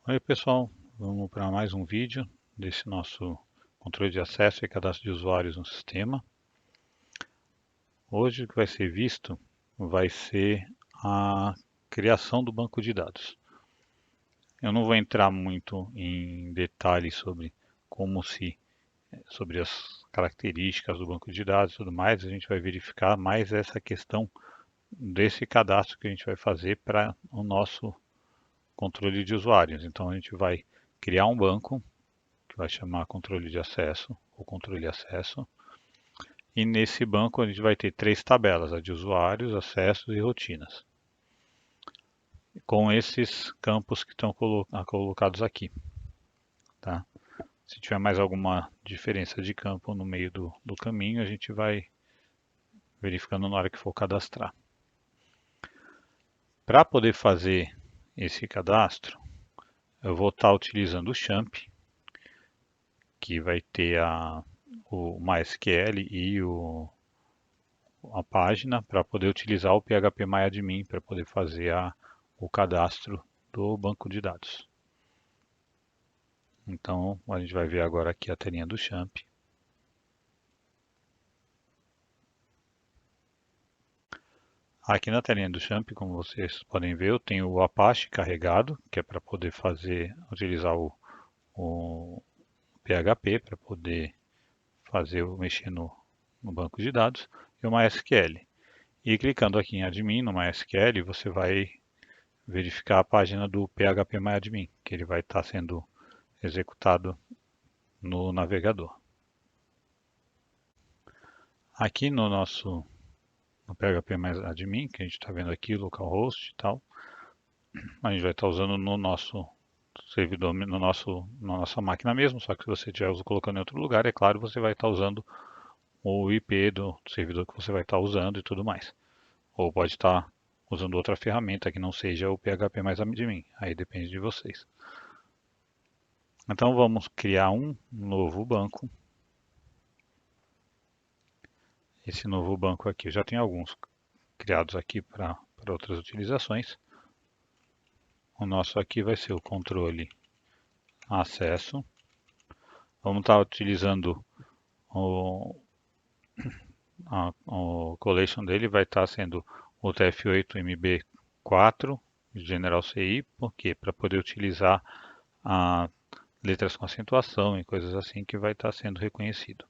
Oi pessoal, vamos para mais um vídeo desse nosso controle de acesso e cadastro de usuários no sistema. Hoje o que vai ser visto vai ser a criação do banco de dados. Eu não vou entrar muito em detalhes sobre as características do banco de dados e tudo mais. A gente vai verificar mais essa questão desse cadastro que a gente vai fazer para o nosso controle de usuários. Então a gente vai criar um banco que vai chamar controle de acesso ou controle acesso. E nesse banco a gente vai ter três tabelas, a de usuários, acessos e rotinas, com esses campos que estão colocados aqui. Tá? Se tiver mais alguma diferença de campo no meio do caminho, a gente vai verificando na hora que for cadastrar. Para poder fazer esse cadastro, eu vou estar utilizando o XAMPP, que vai ter o MySQL e a página para poder utilizar o PHP-MyAdmin para poder fazer o cadastro do banco de dados. Então, a gente vai ver agora aqui a telinha do XAMPP. Aqui na telinha do XAMPP, como vocês podem ver, eu tenho o Apache carregado, que é para poder utilizar o PHP para poder mexer no banco de dados, e o MySQL. E clicando aqui em Admin no MySQL, você vai verificar a página do PHP-MyAdmin, que ele vai estar sendo executado no navegador. Aqui no PHP+admin, que a gente está vendo aqui, localhost e tal, a gente vai estar usando no nosso servidor, na nossa máquina mesmo, só que se você estiver colocando em outro lugar, é claro, você vai estar usando o IP do servidor que você vai estar usando e tudo mais. Ou pode estar usando outra ferramenta que não seja o PHP+admin, aí depende de vocês. Então vamos criar um novo banco. Esse novo banco aqui, eu já tenho alguns criados aqui para outras utilizações. O nosso aqui vai ser o controle acesso. Vamos estar utilizando o, o collection dele, vai estar sendo o TF8MB4 General CI, por quê? Para poder utilizar letras com acentuação e coisas assim que vai estar sendo reconhecido.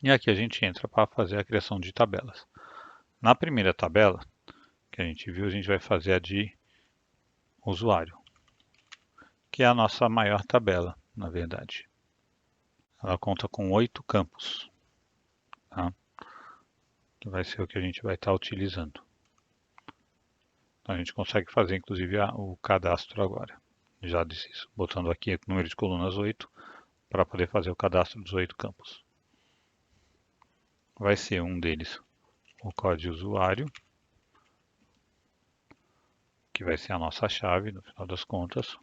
E aqui a gente entra para fazer a criação de tabelas. Na primeira tabela que a gente viu, a gente vai fazer a de usuário, que é a nossa maior tabela, na verdade. Ela conta com 8 campos, tá? Que vai ser o que a gente vai estar utilizando. Então a gente consegue fazer inclusive o cadastro agora. Já disse isso, botando aqui o número de colunas 8 para poder fazer o cadastro dos 8 campos. Vai ser um deles o código usuário, que vai ser a nossa chave no final das contas.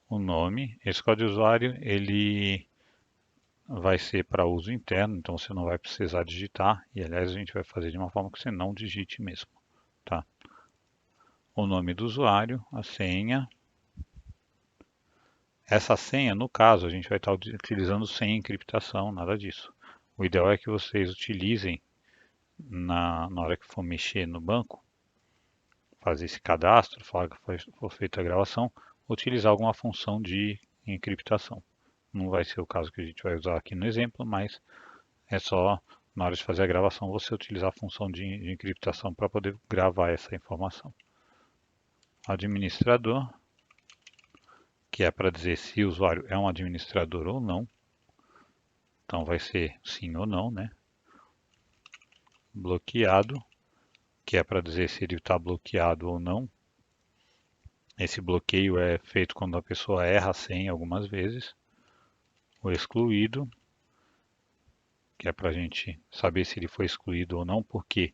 O nome, esse código usuário ele vai ser para uso interno, então você não vai precisar digitar, e aliás a gente vai fazer de uma forma que você não digite mesmo, tá? O nome do usuário, a senha. Essa senha, no caso, a gente vai estar utilizando sem encriptação, nada disso. O ideal é que vocês utilizem na hora que for mexer no banco, fazer esse cadastro, falar que foi feita a gravação, utilizar alguma função de encriptação. Não vai ser o caso que a gente vai usar aqui no exemplo, mas é só na hora de fazer a gravação você utilizar a função de encriptação para poder gravar essa informação. Administrador, que é para dizer se o usuário é um administrador ou não. Então vai ser sim ou não, né? Bloqueado, que é para dizer se ele está bloqueado ou não. Esse bloqueio é feito quando a pessoa erra a senha algumas vezes. O excluído, que é para a gente saber se ele foi excluído ou não, porque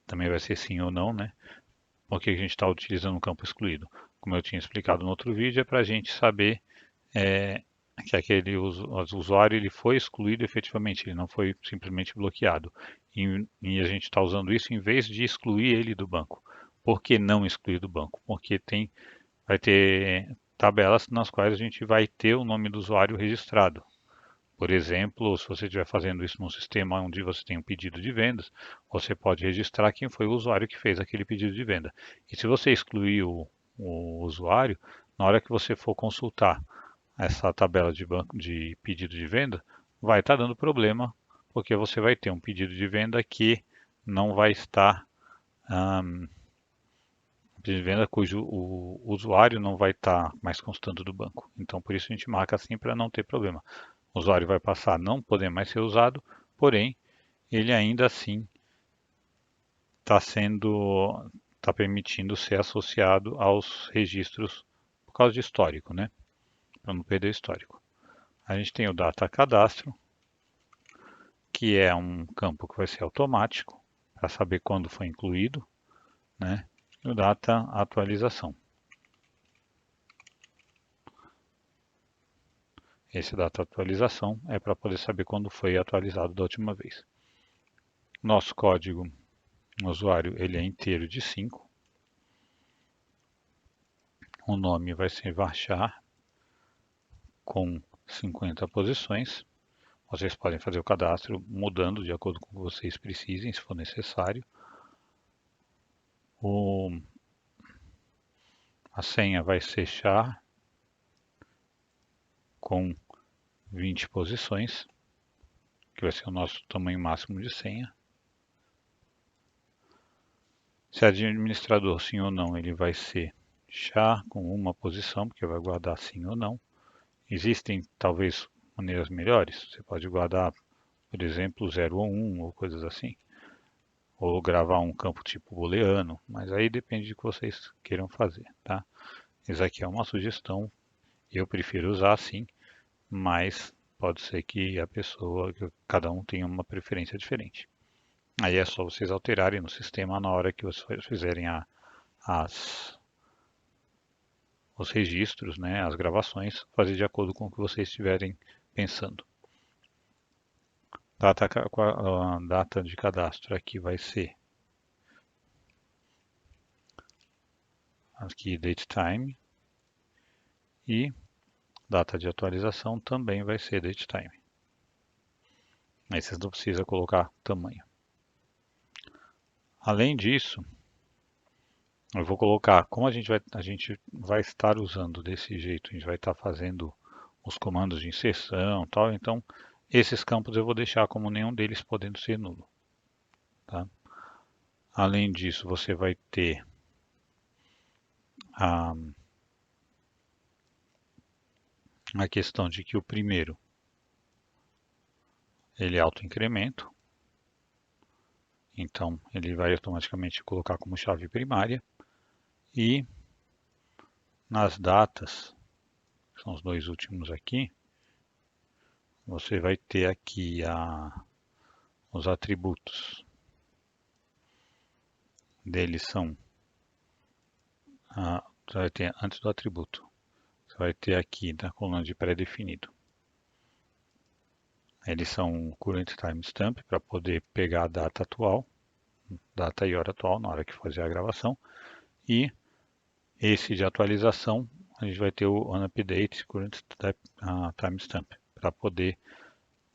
também vai ser sim ou não, né? Porque a gente está utilizando o campo excluído. Como eu tinha explicado no outro vídeo, é para a gente saber que aquele usuário ele foi excluído efetivamente, ele não foi simplesmente bloqueado. E a gente está usando isso em vez de excluir ele do banco. Por que não excluir do banco? Porque vai ter tabelas nas quais a gente vai ter o nome do usuário registrado. Por exemplo, se você estiver fazendo isso num sistema onde você tem um pedido de vendas, você pode registrar quem foi o usuário que fez aquele pedido de venda. E se você excluir o usuário, na hora que você for consultar essa tabela de pedido de venda, vai estar dando problema, porque você vai ter um pedido de venda que não vai estar, um, de venda cujo o usuário não vai estar mais constando do banco. Então, por isso a gente marca assim para não ter problema. O usuário vai passar a não poder mais ser usado, porém, ele ainda assim está permitindo ser associado aos registros por causa de histórico, né? Para não perder o histórico. A gente tem o data cadastro, que é um campo que vai ser automático, para saber quando foi incluído, né? E o data atualização. Esse data atualização é para poder saber quando foi atualizado da última vez. Nosso código usuário ele é inteiro de 5. O nome vai ser varchar com 50 posições. Vocês podem fazer o cadastro mudando de acordo com o que vocês precisem, se for necessário. A senha vai ser char com 20 posições, que vai ser o nosso tamanho máximo de senha. Se é administrador sim ou não, ele vai ser char com uma posição, porque vai guardar sim ou não. Existem talvez maneiras melhores. Você pode guardar, por exemplo, 0 ou 1 ou coisas assim. Ou gravar um campo tipo booleano, mas aí depende de que vocês queiram fazer, tá? Isso aqui é uma sugestão, eu prefiro usar assim, mas pode ser que cada um tenha uma preferência diferente. Aí é só vocês alterarem no sistema na hora que vocês fizerem os registros, né, as gravações, fazer de acordo com o que vocês estiverem pensando. A data de cadastro aqui vai ser aqui date time e data de atualização também vai ser date time. Aí vocês não precisam colocar tamanho. Além disso, eu vou colocar, como a gente vai estar usando desse jeito, a gente vai estar fazendo os comandos de inserção, tal, então esses campos eu vou deixar como nenhum deles podendo ser nulo. Tá? Além disso, você vai ter a questão de que o primeiro ele é autoincremento, então ele vai automaticamente colocar como chave primária e nas datas, que são os dois últimos aqui, você vai ter aqui os atributos deles são você vai ter antes do atributo, você vai ter aqui na coluna de pré-definido. Eles são current timestamp para poder pegar a data atual, data e hora atual na hora que fazer a gravação, e esse de atualização a gente vai ter o onUpdate current timestamp para poder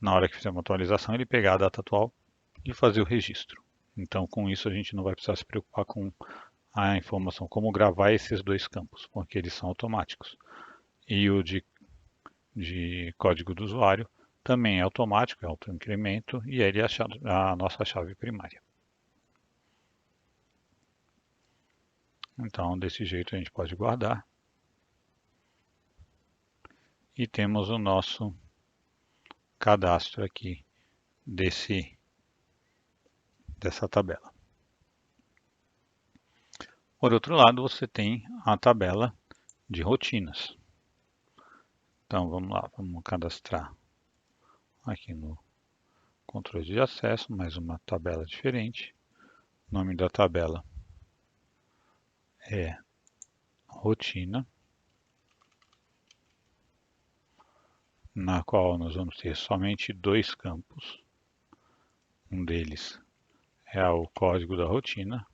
na hora que fizer uma atualização ele pegar a data atual e fazer o registro. Então com isso a gente não vai precisar se preocupar com a informação como gravar esses dois campos, porque eles são automáticos. E o de código do usuário também é automático, é autoincremento e ele é a nossa chave primária. Então, desse jeito a gente pode guardar. E temos o nosso cadastro aqui dessa tabela. Por outro lado, você tem a tabela de rotinas. Então, vamos lá, vamos cadastrar aqui no controle de acesso, mais uma tabela diferente. O nome da tabela é rotina. na qual nós vamos ter somente dois campos. Um deles é o código da rotina,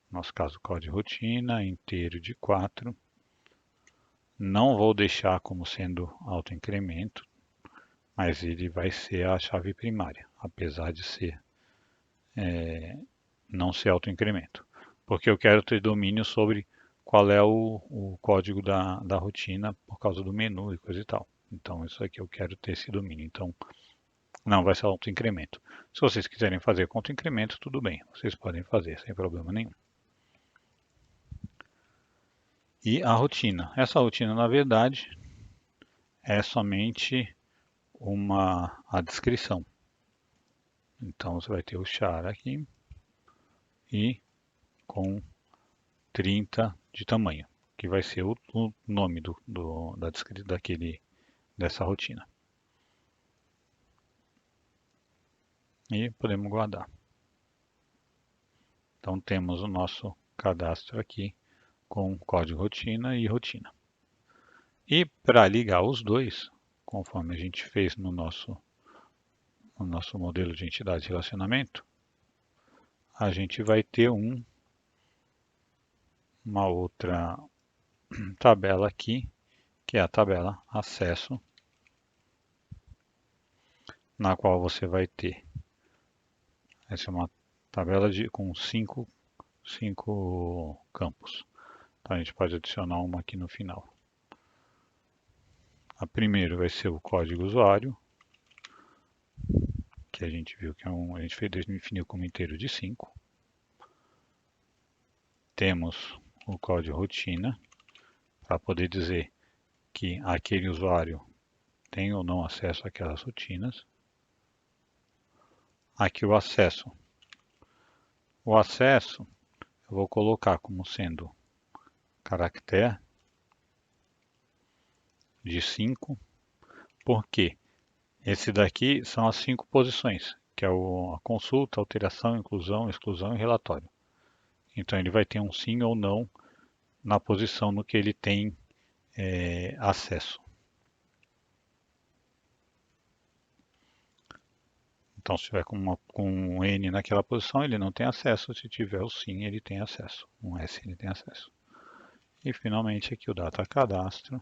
no nosso caso código rotina, inteiro de 4. Não vou deixar como sendo autoincremento, mas ele vai ser a chave primária, apesar de ser não ser autoincremento, porque eu quero ter domínio sobre qual é o código da rotina por causa do menu e coisa e tal. Então isso aqui eu quero ter esse domínio. Então não vai ser autoincremento. Se vocês quiserem fazer com autoincremento, tudo bem, vocês podem fazer sem problema nenhum. E a rotina. Essa rotina, na verdade, é somente a descrição. Então você vai ter o char aqui e com 30 de tamanho, que vai ser o nome dessa rotina. E podemos guardar. Então temos o nosso cadastro aqui com código rotina e rotina. E para ligar os dois, conforme a gente fez no nosso modelo de entidade de relacionamento, a gente vai ter uma outra tabela aqui, que é a tabela acesso, na qual você vai ter, essa é uma tabela com cinco campos. Então a gente pode adicionar uma aqui no final. A primeira vai ser o código usuário, que a gente viu que a gente definiu como inteiro de 5. Temos o código rotina, para poder dizer que aquele usuário tem ou não acesso àquelas rotinas. Aqui o acesso. O acesso eu vou colocar como sendo caractere de 5, porque esse daqui são as 5 posições, que é a consulta, alteração, inclusão, exclusão e relatório. Então ele vai ter um sim ou não na posição no que ele tem acesso. Então, se tiver com um N naquela posição, ele não tem acesso. Se tiver o sim, ele tem acesso. Um S, ele tem acesso. E, finalmente, aqui o data cadastro.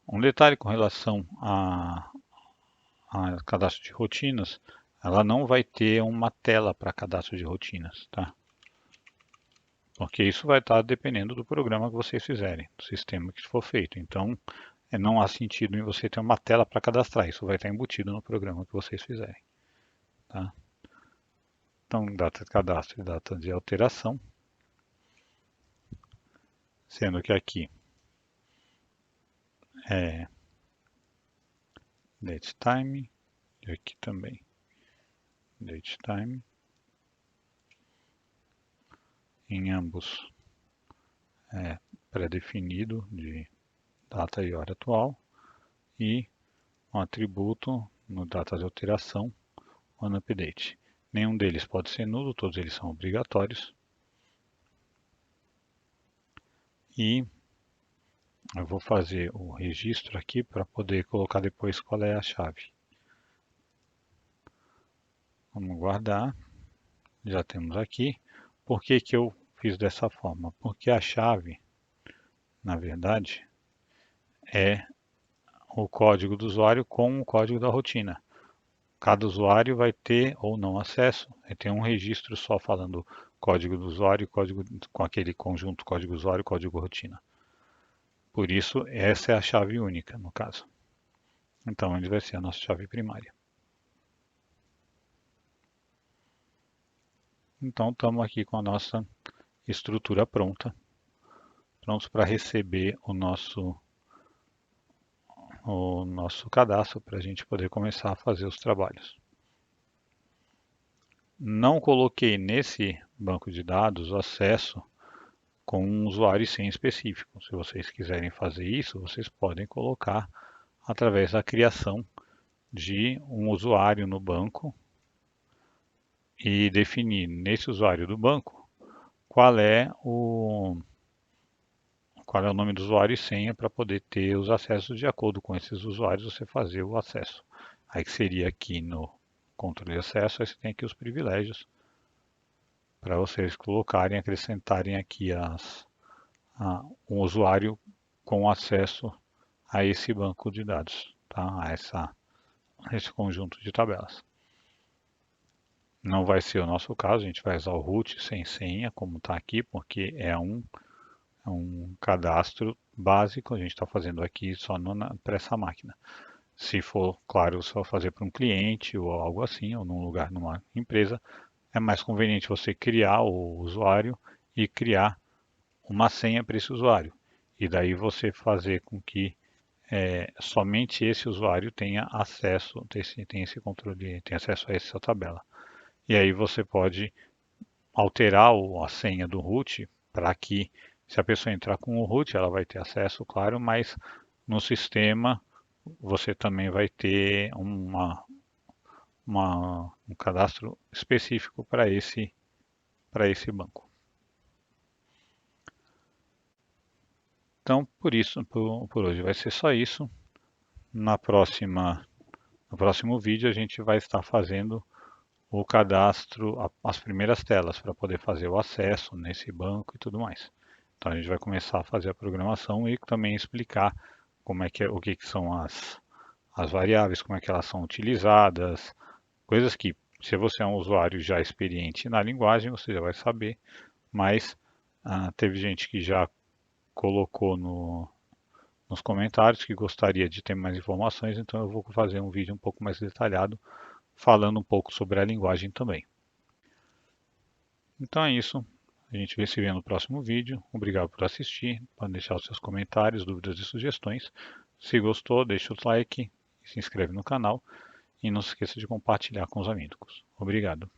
Um detalhe com relação a cadastro de rotinas, ela não vai ter uma tela para cadastro de rotinas, tá? Porque isso vai estar dependendo do programa que vocês fizerem, do sistema que for feito. Então, não há sentido em você ter uma tela para cadastrar. Isso vai estar embutido no programa que vocês fizerem. Tá? Então, data de cadastro e data de alteração. Sendo que aqui é date time e aqui também date time. Em ambos é pré-definido de data e hora atual e um atributo no data de alteração onUpdate. Nenhum deles pode ser nulo, todos eles são obrigatórios. E eu vou fazer o registro aqui para poder colocar depois qual é a chave. Vamos guardar. Já temos aqui. Por que que eu fiz dessa forma? Porque a chave, na verdade, é o código do usuário com o código da rotina. Cada usuário vai ter ou não acesso, vai ter um registro só falando código do usuário, código com aquele conjunto código usuário, código rotina. Por isso, essa é a chave única, no caso. Então, ele vai ser a nossa chave primária. Então, estamos aqui com a nossa estrutura pronta, prontos para receber o nosso cadastro para a gente poder começar a fazer os trabalhos. Não coloquei nesse banco de dados o acesso com um usuário e senha específico. Se vocês quiserem fazer isso, vocês podem colocar através da criação de um usuário no banco e definir nesse usuário do banco qual é qual é o nome do usuário e senha para poder ter os acessos de acordo com esses usuários, você fazer o acesso. Aí que seria aqui no controle de acesso, aí você tem aqui os privilégios para vocês colocarem, acrescentarem aqui um usuário com acesso a esse banco de dados, tá? A esse conjunto de tabelas. Não vai ser o nosso caso, a gente vai usar o root sem senha, como está aqui, porque é um cadastro básico, a gente está fazendo aqui só para essa máquina. Se for, claro, só fazer para um cliente ou algo assim, ou num lugar, numa empresa, é mais conveniente você criar o usuário e criar uma senha para esse usuário. E daí você fazer com que somente esse usuário tenha acesso, tenha esse controle, tenha acesso a essa tabela. E aí você pode alterar a senha do root para que, se a pessoa entrar com o root, ela vai ter acesso, claro, mas no sistema você também vai ter um cadastro específico para esse banco. Então, por hoje vai ser só isso. No próximo vídeo a gente vai estar fazendo o cadastro, as primeiras telas para poder fazer o acesso nesse banco e tudo mais. Então a gente vai começar a fazer a programação e também explicar como é que o que são as variáveis, como é que elas são utilizadas, coisas que se você é um usuário já experiente na linguagem, você já vai saber, mas teve gente que já colocou nos comentários que gostaria de ter mais informações, então eu vou fazer um vídeo um pouco mais detalhado falando um pouco sobre a linguagem também. Então é isso. A gente vai se ver no próximo vídeo. Obrigado por assistir. Pode deixar os seus comentários, dúvidas e sugestões. Se gostou, deixa o like, se inscreve no canal e não se esqueça de compartilhar com os amigos. Obrigado.